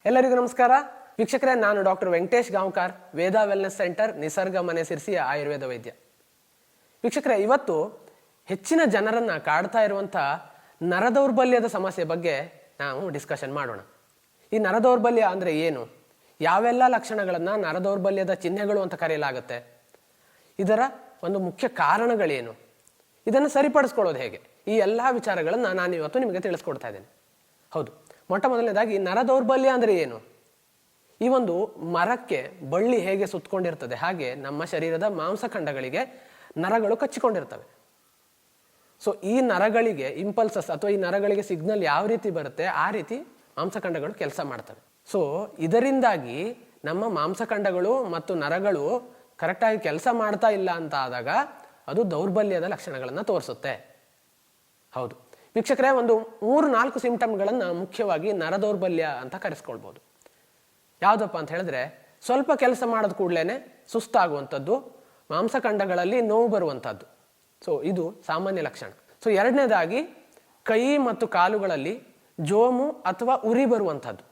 ಎಲ್ಲರಿಗೂ ನಮಸ್ಕಾರ ವೀಕ್ಷಕರೇ, ನಾನು ಡಾಕ್ಟರ್ ವೆಂಕಟೇಶ್ ಗಾಂವ್ಕರ್, ವೇದ ವೆಲ್ನೆಸ್ ಸೆಂಟರ್, ನಿಸರ್ಗ ಮನೆ ಸಿರ್ಸಿಯ ಆಯುರ್ವೇದ ವೈದ್ಯ. ವೀಕ್ಷಕರೇ, ಇವತ್ತು ಹೆಚ್ಚಿನ ಜನರನ್ನ ಕಾಡ್ತಾ ಇರುವಂಥ ನರದೌರ್ಬಲ್ಯದ ಸಮಸ್ಯೆ ಬಗ್ಗೆ ನಾವು ಡಿಸ್ಕಷನ್ ಮಾಡೋಣ. ಈ ನರದೌರ್ಬಲ್ಯ ಅಂದರೆ ಏನು, ಯಾವೆಲ್ಲ ಲಕ್ಷಣಗಳನ್ನು ನರದೌರ್ಬಲ್ಯದ ಚಿಹ್ನೆಗಳು ಅಂತ ಕರೆಯಲಾಗುತ್ತೆ, ಇದರ ಒಂದು ಮುಖ್ಯ ಕಾರಣಗಳೇನು, ಇದನ್ನು ಸರಿಪಡಿಸ್ಕೊಳ್ಳೋದು ಹೇಗೆ, ಈ ಎಲ್ಲ ವಿಚಾರಗಳನ್ನು ನಾನು ಇವತ್ತು ನಿಮಗೆ ತಿಳಿಸ್ಕೊಡ್ತಾ ಇದ್ದೇನೆ. ಹೌದು, ಮೊಟ್ಟ ಮೊದಲನೇದಾಗಿ ನರದೌರ್ಬಲ್ಯ ಅಂದರೆ ಏನು. ಈ ಒಂದು ಮರಕ್ಕೆ ಬಳ್ಳಿ ಹೇಗೆ ಸುತ್ತಕೊಂಡಿರ್ತದೆ ಹಾಗೆ ನಮ್ಮ ಶರೀರದ ಮಾಂಸಖಂಡಗಳಿಗೆ ನರಗಳು ಕಚ್ಚಿಕೊಂಡಿರ್ತವೆ. ಸೊ ಈ ನರಗಳಿಗೆ ಇಂಪಲ್ಸಸ್ ಅಥವಾ ಈ ನರಗಳಿಗೆ ಸಿಗ್ನಲ್ ಯಾವ ರೀತಿ ಬರುತ್ತೆ ಆ ರೀತಿ ಮಾಂಸಖಂಡಗಳು ಕೆಲಸ ಮಾಡ್ತವೆ. ಸೊ ಇದರಿಂದಾಗಿ ನಮ್ಮ ಮಾಂಸಖಂಡಗಳು ಮತ್ತು ನರಗಳು ಕರೆಕ್ಟಾಗಿ ಕೆಲಸ ಮಾಡ್ತಾ ಇಲ್ಲ ಅಂತ ಆದಾಗ ಅದು ದೌರ್ಬಲ್ಯದ ಲಕ್ಷಣಗಳನ್ನು ತೋರಿಸುತ್ತೆ. ಹೌದು ವೀಕ್ಷಕರೇ, ಒಂದು 3-4 ಸಿಂಪ್ಟಮ್ಗಳನ್ನು ಮುಖ್ಯವಾಗಿ ನರದೌರ್ಬಲ್ಯ ಅಂತ ಕರೆಸ್ಕೊಳ್ಬೋದು. ಯಾವುದಪ್ಪ ಅಂತ ಹೇಳಿದ್ರೆ, ಸ್ವಲ್ಪ ಕೆಲಸ ಮಾಡಿದ ಕೂಡಲೇ ಸುಸ್ತಾಗುವಂಥದ್ದು, ಮಾಂಸಖಂಡಗಳಲ್ಲಿ ನೋವು ಬರುವಂಥದ್ದು. ಸೊ ಇದು ಸಾಮಾನ್ಯ ಲಕ್ಷಣ. ಸೊ ಎರಡನೇದಾಗಿ ಕೈ ಮತ್ತು ಕಾಲುಗಳಲ್ಲಿ ಜೋಮು ಅಥವಾ ಉರಿ ಬರುವಂಥದ್ದು.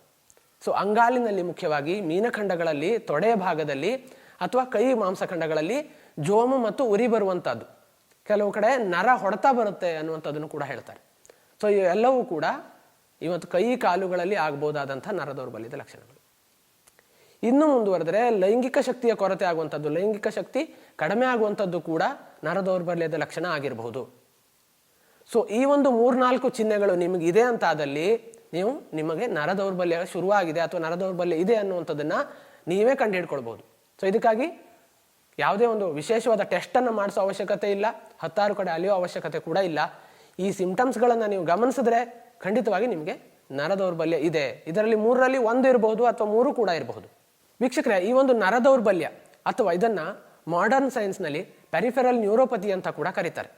ಸೊ ಅಂಗಾಲಿನಲ್ಲಿ ಮುಖ್ಯವಾಗಿ ಮೀನಖಂಡಗಳಲ್ಲಿ, ತೊಡೆಯ ಭಾಗದಲ್ಲಿ ಅಥವಾ ಕೈ ಮಾಂಸಖಂಡಗಳಲ್ಲಿ ಜೋಮು ಮತ್ತು ಉರಿ ಬರುವಂಥದ್ದು. ಕೆಲವು ಕಡೆ ನರ ಹೊಡೆತ ಬರುತ್ತೆ ಅನ್ನುವಂಥದ್ದನ್ನು ಕೂಡ ಹೇಳ್ತಾರೆ. ಸೊ ಇವೆಲ್ಲವೂ ಕೂಡ ಇವತ್ತು ಕೈ ಕಾಲುಗಳಲ್ಲಿ ಆಗ್ಬೋದಾದಂಥ ನರದೌರ್ಬಲ್ಯದ ಲಕ್ಷಣಗಳು. ಇನ್ನು ಮುಂದುವರೆದರೆ ಲೈಂಗಿಕ ಶಕ್ತಿಯ ಕೊರತೆ ಆಗುವಂಥದ್ದು, ಲೈಂಗಿಕ ಶಕ್ತಿ ಕಡಿಮೆ ಆಗುವಂಥದ್ದು ಕೂಡ ನರದೌರ್ಬಲ್ಯದ ಲಕ್ಷಣ ಆಗಿರಬಹುದು. ಸೊ ಈ ಒಂದು 3-4 ಚಿಹ್ನೆಗಳು ನಿಮಗಿದೆ ಅಂತ ಆದಲ್ಲಿ ನಿಮಗೆ ನರದೌರ್ಬಲ್ಯ ಶುರುವಾಗಿದೆ ಅಥವಾ ನರದೌರ್ಬಲ್ಯ ಇದೆ ಅನ್ನುವಂಥದ್ದನ್ನು ನೀವೇ ಕಂಡುಹಿಡ್ಕೊಳ್ಬಹುದು. ಸೊ ಇದಕ್ಕಾಗಿ ಯಾವುದೇ ಒಂದು ವಿಶೇಷವಾದ ಟೆಸ್ಟನ್ನು ಮಾಡಿಸೋ ಅವಶ್ಯಕತೆ ಇಲ್ಲ, 10 ಕಡೆ ಅಲಿಯೋ ಅವಶ್ಯಕತೆ ಕೂಡ ಇಲ್ಲ. ಈ ಸಿಂಪ್ಟಮ್ಸ್ಗಳನ್ನು ನೀವು ಗಮನಿಸಿದ್ರೆ ಖಂಡಿತವಾಗಿ ನಿಮಗೆ ನರದೌರ್ಬಲ್ಯ ಇದೆ. ಇದರಲ್ಲಿ 3ರಲ್ಲಿ 1 ಇರಬಹುದು ಅಥವಾ 3 ಕೂಡ ಇರಬಹುದು. ವೀಕ್ಷಕರೇ, ಈ ಒಂದು ನರದೌರ್ಬಲ್ಯ ಅಥವಾ ಇದನ್ನು ಮಾಡರ್ನ್ ಸೈನ್ಸ್ನಲ್ಲಿ ಪೆರಿಫೆರಲ್ ನ್ಯೂರೋಪತಿ ಅಂತ ಕೂಡ ಕರೀತಾರೆ.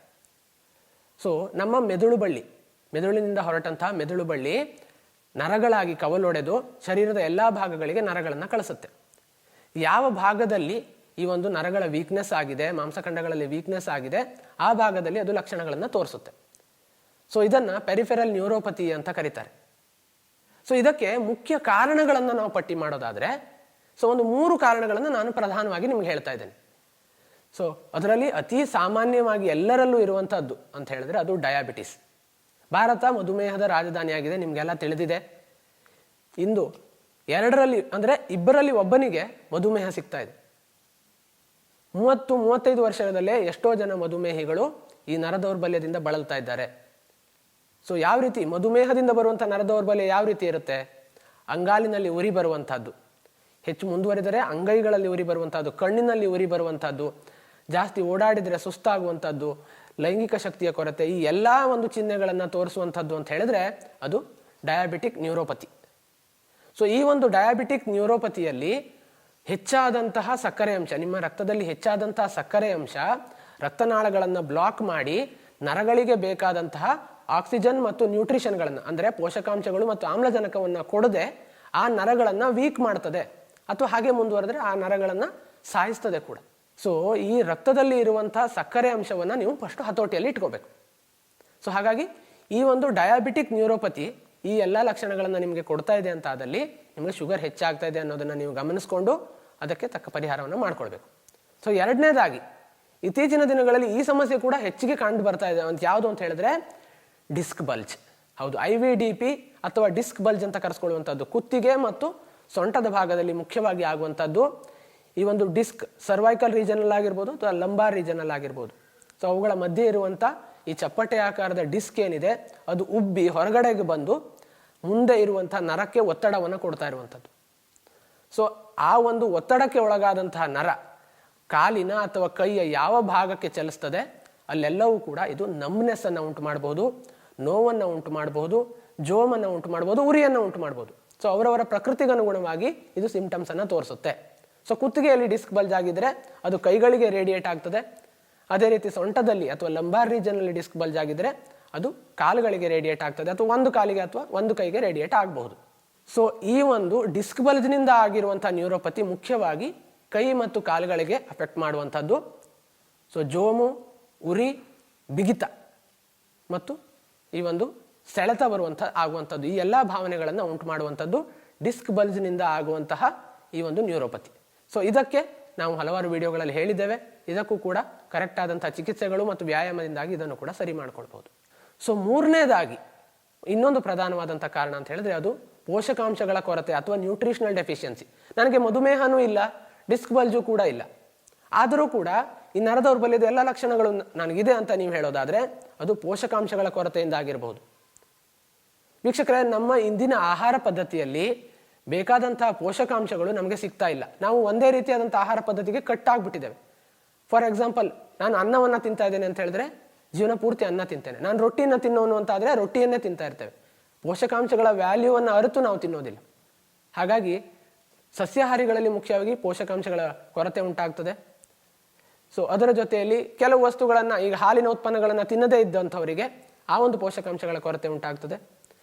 ಸೊ ನಮ್ಮ ಮೆದುಳಿನಿಂದ ಹೊರಟಂತಹ ಮೆದುಳು ಬಳ್ಳಿ ನರಗಳಾಗಿ ಕವಲೊಡೆದು ಶರೀರದ ಎಲ್ಲ ಭಾಗಗಳಿಗೆ ನರಗಳನ್ನು ಕಳಿಸುತ್ತೆ. ಯಾವ ಭಾಗದಲ್ಲಿ ಈ ಒಂದು ನರಗಳ ವೀಕ್ನೆಸ್ ಆಗಿದೆ, ಮಾಂಸಖಂಡಗಳಲ್ಲಿ ವೀಕ್ನೆಸ್ ಆಗಿದೆ, ಆ ಭಾಗದಲ್ಲಿ ಅದು ಲಕ್ಷಣಗಳನ್ನು ತೋರಿಸುತ್ತೆ. ಸೊ ಇದನ್ನು ಪೆರಿಫೆರಲ್ ನ್ಯೂರೋಪತಿ ಅಂತ ಕರೀತಾರೆ. ಸೊ ಇದಕ್ಕೆ ಮುಖ್ಯ ಕಾರಣಗಳನ್ನು ನಾವು ಪಟ್ಟಿ ಮಾಡೋದಾದರೆ, ಸೊ ಒಂದು 3 ಕಾರಣಗಳನ್ನು ನಾನು ಪ್ರಧಾನವಾಗಿ ನಿಮ್ಗೆ ಹೇಳ್ತಾ ಇದ್ದೇನೆ. ಸೊ ಅದರಲ್ಲಿ ಅತಿ ಸಾಮಾನ್ಯವಾಗಿ ಎಲ್ಲರಲ್ಲೂ ಇರುವಂಥದ್ದು ಅಂತ ಹೇಳಿದ್ರೆ ಅದು ಡಯಾಬಿಟಿಸ್. ಭಾರತ ಮಧುಮೇಹದ ರಾಜಧಾನಿಯಾಗಿದೆ, ನಿಮಗೆಲ್ಲ ತಿಳಿದಿದೆ. ಇಂದು 2ರಲ್ಲಿ ಅಂದರೆ 2ರಲ್ಲಿ ಒಬ್ಬನಿಗೆ ಮಧುಮೇಹ ಸಿಗ್ತಾ ಇದೆ. 30-35 ವರ್ಷದಲ್ಲೇ ಎಷ್ಟೋ ಜನ ಮಧುಮೇಹಿಗಳು ಈ ನರದೌರ್ಬಲ್ಯದಿಂದ ಬಳಲ್ತಾ ಇದ್ದಾರೆ. ಸೊ ಯಾವ ರೀತಿ ಮಧುಮೇಹದಿಂದ ಬರುವಂಥ ನರದೌರ್ಬಲ್ಯ ಯಾವ ರೀತಿ ಇರುತ್ತೆ, ಅಂಗಾಲಿನಲ್ಲಿ ಉರಿ ಬರುವಂಥದ್ದು, ಹೆಚ್ಚು ಮುಂದುವರಿದರೆ ಅಂಗೈಗಳಲ್ಲಿ ಉರಿ ಬರುವಂಥದ್ದು, ಕಣ್ಣಿನಲ್ಲಿ ಉರಿ ಬರುವಂಥದ್ದು, ಜಾಸ್ತಿ ಓಡಾಡಿದರೆ ಸುಸ್ತಾಗುವಂಥದ್ದು, ಲೈಂಗಿಕ ಶಕ್ತಿಯ ಕೊರತೆ, ಈ ಎಲ್ಲ ಒಂದು ಚಿಹ್ನೆಗಳನ್ನು ತೋರಿಸುವಂಥದ್ದು ಅಂತ ಹೇಳಿದ್ರೆ ಅದು ಡಯಾಬಿಟಿಕ್ ನ್ಯೂರೋಪತಿ. ಸೊ ಈ ಒಂದು ಡಯಾಬಿಟಿಕ್ ನ್ಯೂರೋಪತಿಯಲ್ಲಿ ಹೆಚ್ಚಾದಂತಹ ಸಕ್ಕರೆ ಅಂಶ, ನಿಮ್ಮ ರಕ್ತದಲ್ಲಿ ಹೆಚ್ಚಾದಂತಹ ಸಕ್ಕರೆ ಅಂಶ ರಕ್ತನಾಳಗಳನ್ನು ಬ್ಲಾಕ್ ಮಾಡಿ ನರಗಳಿಗೆ ಬೇಕಾದಂತಹ ಆಕ್ಸಿಜನ್ ಮತ್ತು ನ್ಯೂಟ್ರಿಷನ್ಗಳನ್ನು ಅಂದರೆ ಪೋಷಕಾಂಶಗಳು ಮತ್ತು ಆಮ್ಲಜನಕವನ್ನು ಕೊಡದೆ ಆ ನರಗಳನ್ನು ವೀಕ್ ಮಾಡ್ತದೆ ಅಥವಾ ಹಾಗೆ ಮುಂದುವರೆದ್ರೆ ಆ ನರಗಳನ್ನು ಸಾಯಿಸ್ತದೆ ಕೂಡ. ಸೊ ಈ ರಕ್ತದಲ್ಲಿ ಇರುವಂತಹ ಸಕ್ಕರೆ ಅಂಶವನ್ನು ನೀವು ಫಸ್ಟ್ ಹತೋಟಿಯಲ್ಲಿ ಇಟ್ಕೋಬೇಕು. ಸೊ ಹಾಗಾಗಿ ಈ ಒಂದು ಡಯಾಬಿಟಿಕ್ ನ್ಯೂರೋಪತಿ ಈ ಎಲ್ಲ ಲಕ್ಷಣಗಳನ್ನು ನಿಮಗೆ ಕೊಡ್ತಾ ಇದೆ ಅಂತ ಆದಲ್ಲಿ ನಿಮಗೆ ಶುಗರ್ ಹೆಚ್ಚಾಗ್ತಾ ಇದೆ ಅನ್ನೋದನ್ನು ನೀವು ಗಮನಿಸ್ಕೊಂಡು ಅದಕ್ಕೆ ತಕ್ಕ ಪರಿಹಾರವನ್ನು ಮಾಡ್ಕೊಳ್ಬೇಕು. ಸೊ ಎರಡನೇದಾಗಿ ಇತ್ತೀಚಿನ ದಿನಗಳಲ್ಲಿ ಈ ಸಮಸ್ಯೆ ಕೂಡ ಹೆಚ್ಚಿಗೆ ಕಂಡು ಬರ್ತಾ ಇದೆ ಅಂತ ಯಾವುದು ಅಂತ ಹೇಳಿದ್ರೆ ಡಿಸ್ಕ್ ಬಲ್ಜ್. ಹೌದು, IVDP ಅಥವಾ ಡಿಸ್ಕ್ ಬಲ್ಜ್ ಅಂತ ಕರೆಸ್ಕೊಳ್ಳುವಂಥದ್ದು ಕುತ್ತಿಗೆ ಮತ್ತು ಸೊಂಟದ ಭಾಗದಲ್ಲಿ ಮುಖ್ಯವಾಗಿ ಆಗುವಂಥದ್ದು. ಈ ಒಂದು ಡಿಸ್ಕ್ ಸರ್ವೈಕಲ್ ರೀಜನಲ್ ಆಗಿರ್ಬೋದು ಅಥವಾ ಲಂಬಾರ್ ರೀಜನಲ್ ಆಗಿರ್ಬೋದು. ಸೊ ಅವುಗಳ ಮಧ್ಯೆ ಇರುವಂಥ ಈ ಚಪ್ಪಟೆ ಆಕಾರದ ಡಿಸ್ಕ್ ಏನಿದೆ ಅದು ಉಬ್ಬಿ ಹೊರಗಡೆಗೆ ಬಂದು ಮುಂದೆ ಇರುವಂಥ ನರಕ್ಕೆ ಒತ್ತಡವನ್ನು ಕೊಡ್ತಾ ಇರುವಂಥದ್ದು. ಸೊ ಆ ಒಂದು ಒತ್ತಡಕ್ಕೆ ಒಳಗಾದಂತಹ ನರ ಕಾಲಿನ ಅಥವಾ ಕೈಯ ಯಾವ ಭಾಗಕ್ಕೆ ಚಲಿಸ್ತದೆ ಅಲ್ಲೆಲ್ಲವೂ ಕೂಡ ಇದು ನಮ್ನೆಸ್ ಅನ್ನು ಉಂಟು ಮಾಡಬಹುದು, ನೋವನ್ನು ಉಂಟು ಮಾಡಬಹುದು, ಜೋಮನ್ನು ಉಂಟು ಮಾಡಬಹುದು, ಉರಿಯನ್ನು ಉಂಟು ಮಾಡಬಹುದು. ಸೊ ಅವರವರ ಪ್ರಕೃತಿಗನುಗುಣವಾಗಿ ಇದು ಸಿಂಪ್ಟಮ್ಸ್ ಅನ್ನು ತೋರಿಸುತ್ತೆ. ಸೊ ಕುತ್ತಿಗೆಯಲ್ಲಿ ಡಿಸ್ಕ್ ಬಲ್ಜ್ ಆಗಿದ್ರೆ ಅದು ಕೈಗಳಿಗೆ ರೇಡಿಯೇಟ್ ಆಗ್ತದೆ. ಅದೇ ರೀತಿ ಸೊಂಟದಲ್ಲಿ ಅಥವಾ ಲಂಬಾರ್ ರೀಜನಲ್ಲಿ ಡಿಸ್ಕ್ ಬಲ್ಜ್ ಆಗಿದ್ರೆ ಅದು ಕಾಲುಗಳಿಗೆ ರೇಡಿಯೇಟ್ ಆಗ್ತದೆ ಅಥವಾ ಒಂದು ಕಾಲಿಗೆ ಅಥವಾ ಒಂದು ಕೈಗೆ ರೇಡಿಯೇಟ್ ಆಗಬಹುದು. ಸೊ ಈ ಒಂದು ಡಿಸ್ಕ್ ಬಲ್ಜ್ನಿಂದ ಆಗಿರುವಂಥ ನ್ಯೂರೋಪತಿ ಮುಖ್ಯವಾಗಿ ಕೈ ಮತ್ತು ಕಾಲುಗಳಿಗೆ ಅಫೆಕ್ಟ್ ಮಾಡುವಂಥದ್ದು. ಸೊ ಜೋಮು, ಉರಿ, ಬಿಗಿತ ಮತ್ತು ಈ ಒಂದು ಸೆಳೆತ ಆಗುವಂಥದ್ದು, ಈ ಎಲ್ಲ ಭಾವನೆಗಳನ್ನು ಉಂಟು ಮಾಡುವಂಥದ್ದು ಡಿಸ್ಕ್ ಬಲ್ಜ್ನಿಂದ ಆಗುವಂತಹ ಈ ಒಂದು ನ್ಯೂರೋಪತಿ. ಸೊ ಇದಕ್ಕೆ ನಾವು ಹಲವಾರು ವಿಡಿಯೋಗಳಲ್ಲಿ ಹೇಳಿದ್ದೇವೆ. ಇದಕ್ಕೂ ಕೂಡ ಕರೆಕ್ಟ್ ಆದಂತಹ ಚಿಕಿತ್ಸೆಗಳು ಮತ್ತು ವ್ಯಾಯಾಮದಿಂದಾಗಿ ಇದನ್ನು ಕೂಡ ಸರಿ ಮಾಡ್ಕೊಳ್ಬಹುದು. ಸೊ ಮೂರನೇದಾಗಿ ಇನ್ನೊಂದು ಪ್ರಧಾನವಾದಂಥ ಕಾರಣ ಅಂತ ಹೇಳಿದ್ರೆ ಅದು ಪೋಷಕಾಂಶಗಳ ಕೊರತೆ ಅಥವಾ ನ್ಯೂಟ್ರಿಷನಲ್ ಡೆಫಿಷಿಯನ್ಸಿ. ನನಗೆ ಮಧುಮೇಹನೂ ಇಲ್ಲ, ಡಿಸ್ಕ್ ಬಲ್ಜು ಕೂಡ ಇಲ್ಲ, ಆದರೂ ಕೂಡ ಈ ನರ ದೌರ್ಬಲ್ಯದ ಎಲ್ಲ ಲಕ್ಷಣಗಳು ನನಗಿದೆ ಅಂತ ನೀವು ಹೇಳೋದಾದ್ರೆ ಅದು ಪೋಷಕಾಂಶಗಳ ಕೊರತೆಯಿಂದ ಆಗಿರಬಹುದು. ವೀಕ್ಷಕರೇ, ನಮ್ಮ ಇಂದಿನ ಆಹಾರ ಪದ್ಧತಿಯಲ್ಲಿ ಬೇಕಾದಂತಹ ಪೋಷಕಾಂಶಗಳು ನಮಗೆ ಸಿಗ್ತಾ ಇಲ್ಲ. ನಾವು ಒಂದೇ ರೀತಿಯಾದಂಥ ಆಹಾರ ಪದ್ಧತಿಗೆ ಕಟ್ಟಾಗ್ಬಿಟ್ಟಿದ್ದೇವೆ. ಫಾರ್ ಎಕ್ಸಾಂಪಲ್, ನಾನು ಅನ್ನವನ್ನು ತಿಂತಾ ಇದ್ದೇನೆ ಅಂತ ಹೇಳಿದ್ರೆ ಜೀವನ ಪೂರ್ತಿ ಅನ್ನ ತಿಂತೇನೆ. ನಾನು ರೊಟ್ಟಿಯನ್ನು ತಿನ್ನೋನು ಅಂತ ಆದರೆ ರೊಟ್ಟಿಯನ್ನೇ ತಿಂತಾ ಇರ್ತೇವೆ. ಪೋಷಕಾಂಶಗಳ ವ್ಯಾಲ್ಯೂವನ್ನು ಅರಿತು ನಾವು ತಿನ್ನೋದಿಲ್ಲ. ಹಾಗಾಗಿ ಸಸ್ಯಾಹಾರಿಗಳಲ್ಲಿ ಮುಖ್ಯವಾಗಿ ಪೋಷಕಾಂಶಗಳ ಕೊರತೆ ಉಂಟಾಗ್ತದೆ. ಸೊ ಅದರ ಜೊತೆಯಲ್ಲಿ ಕೆಲವು ವಸ್ತುಗಳನ್ನು, ಈಗ ಹಾಲಿನ ಉತ್ಪನ್ನಗಳನ್ನು ತಿನ್ನದೇ ಇದ್ದಂಥವರಿಗೆ ಆ ಒಂದು ಪೋಷಕಾಂಶಗಳ ಕೊರತೆ ಉಂಟಾಗ್ತದೆ.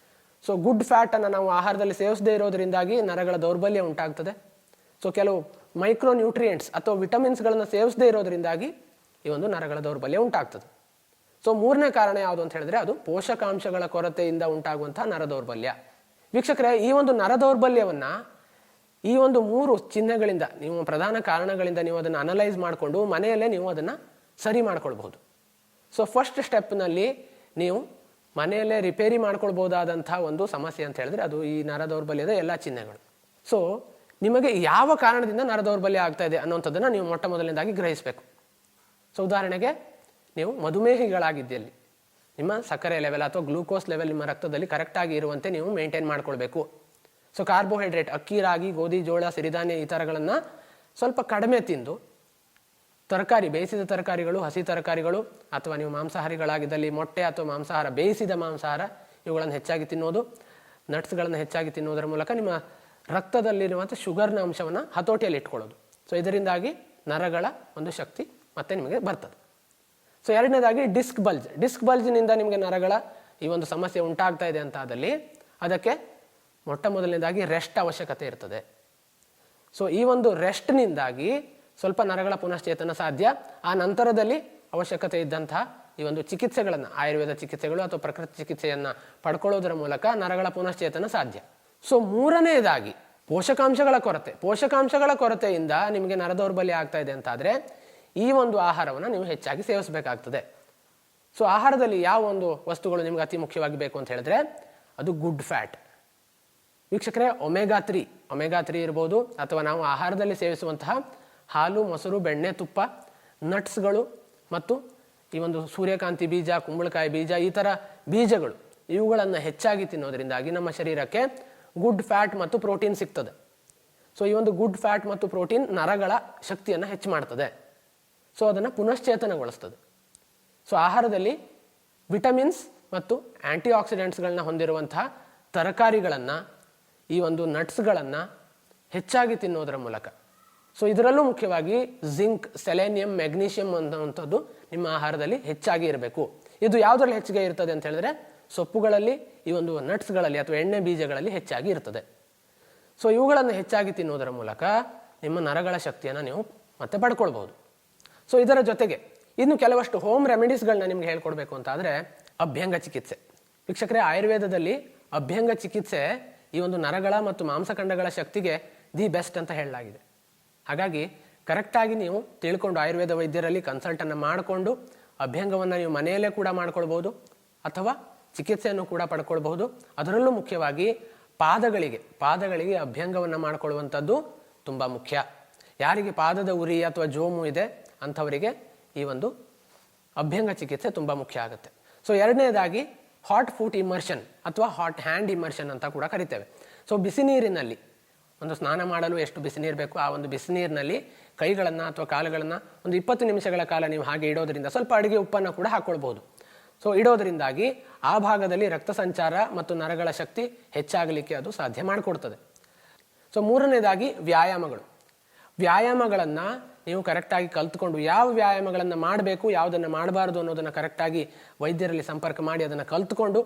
ಸೊ ಗುಡ್ ಫ್ಯಾಟನ್ನು ನಾವು ಆಹಾರದಲ್ಲಿ ಸೇವಿಸದೇ ಇರೋದರಿಂದಾಗಿ ನರಗಳ ದೌರ್ಬಲ್ಯ ಉಂಟಾಗ್ತದೆ. ಸೊ ಕೆಲವು ಮೈಕ್ರೋ ನ್ಯೂಟ್ರಿಯೆಂಟ್ಸ್ ಅಥವಾ ವಿಟಮಿನ್ಸ್ಗಳನ್ನು ಸೇವಿಸದೇ ಇರೋದರಿಂದಾಗಿ ಈ ಒಂದು ನರಗಳ ದೌರ್ಬಲ್ಯ ಉಂಟಾಗ್ತದೆ. ಸೊ ಮೂರನೇ ಕಾರಣ ಯಾವುದು ಅಂತ ಹೇಳಿದ್ರೆ ಅದು ಪೋಷಕಾಂಶಗಳ ಕೊರತೆಯಿಂದ ಉಂಟಾಗುವಂತಹ ನರ ದೌರ್ಬಲ್ಯ. ವೀಕ್ಷಕರೇ, ಈ ಒಂದು ನರ ದೌರ್ಬಲ್ಯವನ್ನು ಈ ಒಂದು 3 ಚಿಹ್ನೆಗಳಿಂದ, ನೀವು ಪ್ರಧಾನ ಕಾರಣಗಳಿಂದ ನೀವು ಅದನ್ನು ಅನಲೈಸ್ ಮಾಡಿಕೊಂಡು ಮನೆಯಲ್ಲೇ ನೀವು ಅದನ್ನು ಸರಿ ಮಾಡ್ಕೊಳ್ಬಹುದು. ಸೊ ಫಸ್ಟ್ ಸ್ಟೆಪ್ನಲ್ಲಿ ನೀವು ಮನೆಯಲ್ಲೇ ರಿಪೇರಿ ಮಾಡ್ಕೊಳ್ಬಹುದಾದಂಥ ಒಂದು ಸಮಸ್ಯೆ ಅಂತ ಹೇಳಿದ್ರೆ ಅದು ಈ ನರ ದೌರ್ಬಲ್ಯದ ಎಲ್ಲ ಚಿಹ್ನೆಗಳು. ಸೊ ನಿಮಗೆ ಯಾವ ಕಾರಣದಿಂದ ನರ ದೌರ್ಬಲ್ಯ ಆಗ್ತಾ ಇದೆ ಅನ್ನೋಂಥದ್ದನ್ನು ನೀವು ಮೊಟ್ಟ ಮೊದಲನೇದಾಗಿ ಗ್ರಹಿಸಬೇಕು. ಸೊ ಉದಾಹರಣೆಗೆ, ನೀವು ಮಧುಮೇಹಿಗಳಾಗಿದ್ದಲ್ಲಿ ನಿಮ್ಮ ಸಕ್ಕರೆ ಲೆವೆಲ್ ಅಥವಾ ಗ್ಲೂಕೋಸ್ ಲೆವೆಲ್ ನಿಮ್ಮ ರಕ್ತದಲ್ಲಿ ಕರೆಕ್ಟಾಗಿ ಇರುವಂತೆ ನೀವು ಮೇಂಟೈನ್ ಮಾಡ್ಕೊಳ್ಬೇಕು. ಸೊ ಕಾರ್ಬೋಹೈಡ್ರೇಟ್, ಅಕ್ಕಿ, ರಾಗಿ, ಗೋಧಿ, ಜೋಳ, ಸಿರಿಧಾನ್ಯ ಈ ಥರಗಳನ್ನು ಸ್ವಲ್ಪ ಕಡಿಮೆ ತಿಂದು ತರಕಾರಿ, ಬೇಯಿಸಿದ ತರಕಾರಿಗಳು, ಹಸಿ ತರಕಾರಿಗಳು, ಅಥವಾ ನೀವು ಮಾಂಸಾಹಾರಿಗಳಾಗಿದ್ದಲ್ಲಿ ಮೊಟ್ಟೆ ಅಥವಾ ಮಾಂಸಾಹಾರ, ಬೇಯಿಸಿದ ಮಾಂಸಾಹಾರ ಇವುಗಳನ್ನು ಹೆಚ್ಚಾಗಿ ತಿನ್ನೋದು, ನಟ್ಸ್ಗಳನ್ನು ಹೆಚ್ಚಾಗಿ ತಿನ್ನೋದರ ಮೂಲಕ ನಿಮ್ಮ ರಕ್ತದಲ್ಲಿರುವಂಥ ಶುಗರ್ನ ಅಂಶವನ್ನು ಹತೋಟಿಯಲ್ಲಿ ಇಟ್ಕೊಳ್ಳೋದು. ಸೊ ಇದರಿಂದಾಗಿ ನರಗಳ ಒಂದು ಶಕ್ತಿ ಮತ್ತೆ ನಿಮಗೆ ಬರ್ತದೆ. ಸೊ ಎರಡನೇದಾಗಿ ಡಿಸ್ಕ್ ಬಲ್ಜ್ನಿಂದ ನಿಮಗೆ ನರಗಳ ಈ ಒಂದು ಸಮಸ್ಯೆ ಉಂಟಾಗ್ತಾ ಇದೆ ಅಂತ ಆದಲ್ಲಿ ಅದಕ್ಕೆ ಮೊಟ್ಟ ಮೊದಲನೇದಾಗಿ ರೆಸ್ಟ್ ಅವಶ್ಯಕತೆ ಇರ್ತದೆ. ಸೊ ಈ ಒಂದು ರೆಸ್ಟ್ನಿಂದಾಗಿ ಸ್ವಲ್ಪ ನರಗಳ ಪುನಶ್ಚೇತನ ಸಾಧ್ಯ. ಆ ನಂತರದಲ್ಲಿ ಅವಶ್ಯಕತೆ ಇದ್ದಂತಹ ಈ ಒಂದು ಚಿಕಿತ್ಸೆಗಳನ್ನು, ಆಯುರ್ವೇದ ಚಿಕಿತ್ಸೆಗಳು ಅಥವಾ ಪ್ರಕೃತಿ ಚಿಕಿತ್ಸೆಯನ್ನು ಪಡ್ಕೊಳ್ಳೋದರ ಮೂಲಕ ನರಗಳ ಪುನಶ್ಚೇತನ ಸಾಧ್ಯ. ಸೊ ಮೂರನೇದಾಗಿ ಪೋಷಕಾಂಶಗಳ ಕೊರತೆಯಿಂದ ನಿಮಗೆ ನರ ದೌರ್ಬಲ್ಯ ಆಗ್ತಾ ಇದೆ ಅಂತಾದರೆ ಈ ಒಂದು ಆಹಾರವನ್ನು ನೀವು ಹೆಚ್ಚಾಗಿ ಸೇವಿಸಬೇಕಾಗ್ತದೆ. ಸೊ ಆಹಾರದಲ್ಲಿ ಯಾವ ಒಂದು ವಸ್ತುಗಳು ನಿಮ್ಗೆ ಅತಿ ಮುಖ್ಯವಾಗಿ ಬೇಕು ಅಂತ ಹೇಳಿದ್ರೆ ಅದು ಗುಡ್ ಫ್ಯಾಟ್. ವೀಕ್ಷಕರೇ, ಒಮೆಗಾ 3 ಇರ್ಬೋದು, ಅಥವಾ ನಾವು ಆಹಾರದಲ್ಲಿ ಸೇವಿಸುವಂತಹ ಹಾಲು, ಮೊಸರು, ಬೆಣ್ಣೆ, ತುಪ್ಪ, ನಟ್ಸ್ಗಳು ಮತ್ತು ಈ ಒಂದು ಸೂರ್ಯಕಾಂತಿ ಬೀಜ, ಕುಂಬಳಕಾಯಿ ಬೀಜ, ಈ ಥರ ಬೀಜಗಳು ಇವುಗಳನ್ನು ಹೆಚ್ಚಾಗಿ ತಿನ್ನೋದ್ರಿಂದಾಗಿ ನಮ್ಮ ಶರೀರಕ್ಕೆ ಗುಡ್ ಫ್ಯಾಟ್ ಮತ್ತು ಪ್ರೋಟೀನ್ ಸಿಗ್ತದೆ. ಸೊ ಈ ಒಂದು ಗುಡ್ ಫ್ಯಾಟ್ ಮತ್ತು ಪ್ರೋಟೀನ್ ನರಗಳ ಶಕ್ತಿಯನ್ನು ಹೆಚ್ಚು ಮಾಡ್ತದೆ. ಸೊ ಅದನ್ನು ಪುನಶ್ಚೇತನಗೊಳಿಸ್ತದೆ. ಸೊ ಆಹಾರದಲ್ಲಿ ವಿಟಮಿನ್ಸ್ ಮತ್ತು ಆ್ಯಂಟಿ ಆಕ್ಸಿಡೆಂಟ್ಸ್ಗಳನ್ನ ಹೊಂದಿರುವಂತಹ ತರಕಾರಿಗಳನ್ನು, ಈ ಒಂದು ನಟ್ಸ್ಗಳನ್ನು ಹೆಚ್ಚಾಗಿ ತಿನ್ನೋದರ ಮೂಲಕ, ಸೊ ಇದರಲ್ಲೂ ಮುಖ್ಯವಾಗಿ ಜಿಂಕ್, ಸೆಲೆನಿಯಂ, ಮೆಗ್ನೀಷಿಯಂ ಅನ್ನುವಂಥದ್ದು ನಿಮ್ಮ ಆಹಾರದಲ್ಲಿ ಹೆಚ್ಚಾಗಿ ಇರಬೇಕು. ಇದು ಯಾವುದರಲ್ಲಿ ಹೆಚ್ಚಿಗೆ ಇರ್ತದೆ ಅಂತ ಹೇಳಿದ್ರೆ ಸೊಪ್ಪುಗಳಲ್ಲಿ, ಈ ಒಂದು ನಟ್ಸ್ಗಳಲ್ಲಿ ಅಥವಾ ಎಣ್ಣೆ ಬೀಜಗಳಲ್ಲಿ ಹೆಚ್ಚಾಗಿ ಇರ್ತದೆ. ಸೊ ಇವುಗಳನ್ನು ಹೆಚ್ಚಾಗಿ ತಿನ್ನೋದರ ಮೂಲಕ ನಿಮ್ಮ ನರಗಳ ಶಕ್ತಿಯನ್ನು ನೀವು ಮತ್ತೆ ಪಡ್ಕೊಳ್ಬಹುದು. ಸೊ ಇದರ ಜೊತೆಗೆ ಇನ್ನು ಕೆಲವಷ್ಟು ಹೋಮ್ ರೆಮಿಡೀಸ್ಗಳನ್ನ ನಿಮ್ಗೆ ಹೇಳ್ಕೊಡ್ಬೇಕು ಅಂತ ಆದರೆ ಅಭ್ಯಂಗ ಚಿಕಿತ್ಸೆ. ವೀಕ್ಷಕರೇ, ಆಯುರ್ವೇದದಲ್ಲಿ ಅಭ್ಯಂಗ ಚಿಕಿತ್ಸೆ ಈ ಒಂದು ನರಗಳ ಮತ್ತು ಮಾಂಸಖಂಡಗಳ ಶಕ್ತಿಗೆ ದಿ ಬೆಸ್ಟ್ ಅಂತ ಹೇಳಲಾಗಿದೆ. ಹಾಗಾಗಿ ಕರೆಕ್ಟಾಗಿ ನೀವು ತಿಳ್ಕೊಂಡು ಆಯುರ್ವೇದ ವೈದ್ಯರಲ್ಲಿ ಕನ್ಸಲ್ಟನ್ನು ಮಾಡಿಕೊಂಡು ಅಭ್ಯಂಗವನ್ನು ನೀವು ಮನೆಯಲ್ಲೇ ಕೂಡ ಮಾಡ್ಕೊಳ್ಬೋದು ಅಥವಾ ಚಿಕಿತ್ಸೆಯನ್ನು ಕೂಡ ಪಡ್ಕೊಳ್ಬಹುದು. ಅದರಲ್ಲೂ ಮುಖ್ಯವಾಗಿ ಪಾದಗಳಿಗೆ ಅಭ್ಯಂಗವನ್ನು ಮಾಡಿಕೊಳ್ಳುವಂಥದ್ದು ತುಂಬ ಮುಖ್ಯ. ಯಾರಿಗೆ ಪಾದದ ಉರಿ ಅಥವಾ ಜೋಮು ಇದೆ ಅಂಥವರಿಗೆ ಈ ಒಂದು ಅಭ್ಯಂಗ ಚಿಕಿತ್ಸೆ ತುಂಬ ಮುಖ್ಯ ಆಗುತ್ತೆ. ಸೊ ಎರಡನೇದಾಗಿ ಹಾಟ್ ಫುಟ್ ಇಮರ್ಷನ್ ಅಥವಾ ಹಾಟ್ ಹ್ಯಾಂಡ್ ಇಮರ್ಷನ್ ಅಂತ ಕೂಡ ಕರಿತೇವೆ. ಸೊ ಬಿಸಿ ನೀರಿನಲ್ಲಿ ಒಂದು ಸ್ನಾನ ಮಾಡಲು ಎಷ್ಟು ಬಿಸಿ ನೀರು ಬೇಕು ಆ ಒಂದು ಬಿಸಿ ನೀರಿನಲ್ಲಿ ಕೈಗಳನ್ನು ಅಥವಾ ಕಾಲುಗಳನ್ನು ಒಂದು 20 ನಿಮಿಷಗಳ ಕಾಲ ನೀವು ಹಾಗೆ ಇಡೋದ್ರಿಂದ, ಸ್ವಲ್ಪ ಅಡುಗೆ ಉಪ್ಪನ್ನು ಕೂಡ ಹಾಕ್ಕೊಳ್ಬೋದು. ಸೊ ಇಡೋದ್ರಿಂದಾಗಿ ಆ ಭಾಗದಲ್ಲಿ ರಕ್ತ ಸಂಚಾರ ಮತ್ತು ನರಗಳ ಶಕ್ತಿ ಹೆಚ್ಚಾಗಲಿಕ್ಕೆ ಅದು ಸಾಧ್ಯ ಮಾಡಿಕೊಡ್ತದೆ. ಸೊ ಮೂರನೇದಾಗಿ ವ್ಯಾಯಾಮಗಳನ್ನು ನೀವು ಕರೆಕ್ಟಾಗಿ ಕಲ್ತ್ಕೊಂಡು ಯಾವ ವ್ಯಾಯಾಮಗಳನ್ನು ಮಾಡಬೇಕು, ಯಾವುದನ್ನು ಮಾಡಬಾರ್ದು ಅನ್ನೋದನ್ನು ಕರೆಕ್ಟಾಗಿ ವೈದ್ಯರಲ್ಲಿ ಸಂಪರ್ಕ ಮಾಡಿ ಅದನ್ನು ಕಲ್ತ್ಕೊಂಡು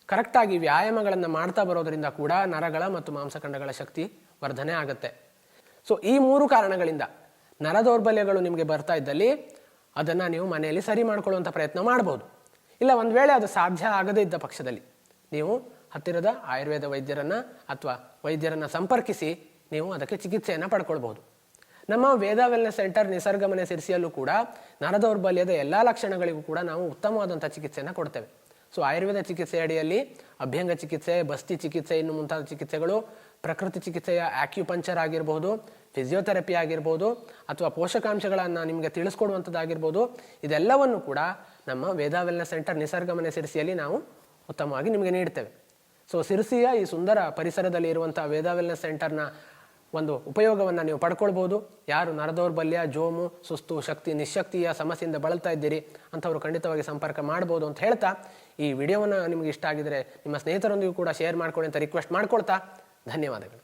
ಕರೆಕ್ಟಾಗಿ ವ್ಯಾಯಾಮಗಳನ್ನು ಮಾಡ್ತಾ ಬರೋದರಿಂದ ಕೂಡ ನರಗಳ ಮತ್ತು ಮಾಂಸಖಂಡಗಳ ಶಕ್ತಿ ವರ್ಧನೆ ಆಗುತ್ತೆ. ಸೊ ಈ 3 ಕಾರಣಗಳಿಂದ ನರ ದೌರ್ಬಲ್ಯಗಳು ನಿಮಗೆ ಬರ್ತಾ ಇದ್ದಲ್ಲಿ ಅದನ್ನು ನೀವು ಮನೆಯಲ್ಲಿ ಸರಿ ಮಾಡ್ಕೊಳ್ಳುವಂಥ ಪ್ರಯತ್ನ ಮಾಡ್ಬೋದು. ಇಲ್ಲ ಒಂದು ವೇಳೆ ಅದು ಸಾಧ್ಯ ಆಗದೇ ಇದ್ದ ಪಕ್ಷದಲ್ಲಿ ನೀವು ಹತ್ತಿರದ ಆಯುರ್ವೇದ ವೈದ್ಯರನ್ನು ಅಥವಾ ವೈದ್ಯರನ್ನು ಸಂಪರ್ಕಿಸಿ ನೀವು ಅದಕ್ಕೆ ಚಿಕಿತ್ಸೆಯನ್ನು ಪಡ್ಕೊಳ್ಬಹುದು. ನಮ್ಮ ವೇದ ವೆಲ್ನೆಸ್ ಸೆಂಟರ್ ನಿಸರ್ಗ ಮನೆ ಸಿರ್ಸಿಯಲ್ಲೂ ಕೂಡ ನರದೌರ್ಬಲ್ಯದ ಎಲ್ಲ ಲಕ್ಷಣಗಳಿಗೂ ಕೂಡ ನಾವು ಉತ್ತಮವಾದಂಥ ಚಿಕಿತ್ಸೆಯನ್ನು ಕೊಡ್ತೇವೆ. ಸೊ ಆಯುರ್ವೇದ ಚಿಕಿತ್ಸೆ ಅಡಿಯಲ್ಲಿ ಅಭ್ಯಂಗ ಚಿಕಿತ್ಸೆ, ಬಸ್ತಿ ಚಿಕಿತ್ಸೆ, ಇನ್ನು ಮುಂತಾದ ಚಿಕಿತ್ಸೆಗಳು, ಪ್ರಕೃತಿ ಚಿಕಿತ್ಸೆಯ ಆಕ್ಯುಪಂಚರ್ ಆಗಿರ್ಬೋದು, ಫಿಸಿಯೋಥೆರಪಿ ಆಗಿರ್ಬೋದು, ಅಥವಾ ಪೋಷಕಾಂಶಗಳನ್ನು ನಿಮಗೆ ತಿಳಿಸ್ಕೊಡುವಂಥದ್ದಾಗಿರ್ಬೋದು, ಇದೆಲ್ಲವನ್ನು ಕೂಡ ನಮ್ಮ ವೇದ ವೆಲ್ನೆಸ್ ಸೆಂಟರ್ ನಿಸರ್ಗ ಮನೆ ಸಿರ್ಸಿಯಲ್ಲಿ ನಾವು ಉತ್ತಮವಾಗಿ ನಿಮಗೆ ನೀಡ್ತೇವೆ. ಸೊ ಸಿರ್ಸಿಯ ಈ ಸುಂದರ ಪರಿಸರದಲ್ಲಿ ಇರುವಂಥ ವೇದ ವೆಲ್ನೆಸ್ ಸೆಂಟರ್ನ ಒಂದು ಉಪಯೋಗವನ್ನು ನೀವು ಪಡ್ಕೊಳ್ಬೋದು. ಯಾರು ನರದೌರ್ಬಲ್ಯ, ಜೋಮು, ಸುಸ್ತು, ಶಕ್ತಿ, ನಿಶಕ್ತಿಯ ಸಮಸ್ಯೆಯಿಂದ ಬಳಲ್ತಾ ಇದ್ದೀರಿ ಅಂಥವರು ಖಂಡಿತವಾಗಿ ಸಂಪರ್ಕ ಮಾಡ್ಬೋದು ಅಂತ ಹೇಳ್ತಾ, ಈ ವಿಡಿಯೋವನ್ನು ನಿಮಗೆ ಇಷ್ಟ ಆಗಿದರೆ ನಿಮ್ಮ ಸ್ನೇಹಿತರೊಂದಿಗೂ ಕೂಡ ಶೇರ್ ಮಾಡ್ಕೊಳ್ಳಿ ಅಂತ ರಿಕ್ವೆಸ್ಟ್ ಮಾಡ್ಕೊಳ್ತಾ ಧನ್ಯವಾದಗಳು.